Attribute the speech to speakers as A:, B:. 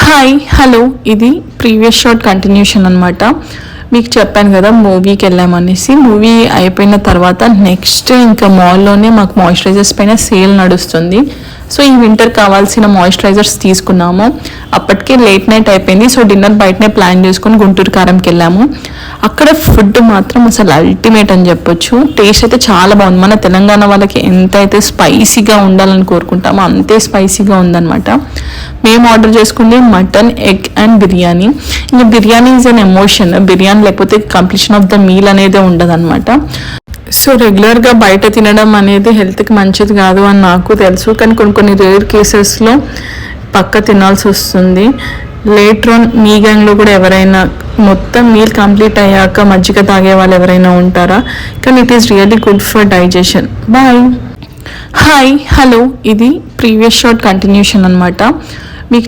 A: Hi hello ఇది previous shot continuation అనమాట. మీకు చెప్పాను కదా మూవీకి వెళ్ళామనేసి. మూవీ అయిపోయిన తర్వాత నెక్స్ట్ ఇంకా మాల్లోనే మాకు మాయిశ్చరైజర్స్ పైన సేల్ నడుస్తుంది. సో ఈ వింటర్ కావాల్సిన మాయిశ్చరైజర్స్ తీసుకున్నాము. అప్పటికే లేట్ నైట్ అయిపోయింది. సో డిన్నర్ బయటనే ప్లాన్ చేసుకుని గుంటూరు కారంకి వెళ్ళాము. అక్కడ ఫుడ్ మాత్రం అసలు అల్టిమేట్ అని చెప్పొచ్చు. టేస్ట్ అయితే చాలా బాగుంది. మన తెలంగాణ వాళ్ళకి ఎంత అయితే స్పైసీగా ఉండాలని కోరుకుంటామో అంతే స్పైసీగా ఉందన్నమాట. మేము ఆర్డర్ చేసుకుంది మటన్, ఎగ్ అండ్ బిర్యానీ. ఇంకా biryani is an emotion. Biryani లేకపోతే కంప్లీషన్ ఆఫ్ ద మీల్ అనేది ఉండదు అనమాట. సో రెగ్యులర్గా బయట తినడం అనేది హెల్త్కి మంచిది కాదు అని నాకు తెలుసు. కానీ కొన్ని రేర్ కేసెస్లో పక్క తినాల్సి వస్తుంది. లేటర్ ఆన్ మీ గ్యాంగ్లో కూడా ఎవరైనా మొత్తం మీల్ కంప్లీట్ అయ్యాక మజ్జిగ తాగే వాళ్ళు ఎవరైనా ఉంటారా? కానీ it is really good for digestion. Bye. Hi hello ఇది ప్రీవియస్ షాట్ కంటిన్యూషన్ అనమాట. మీకు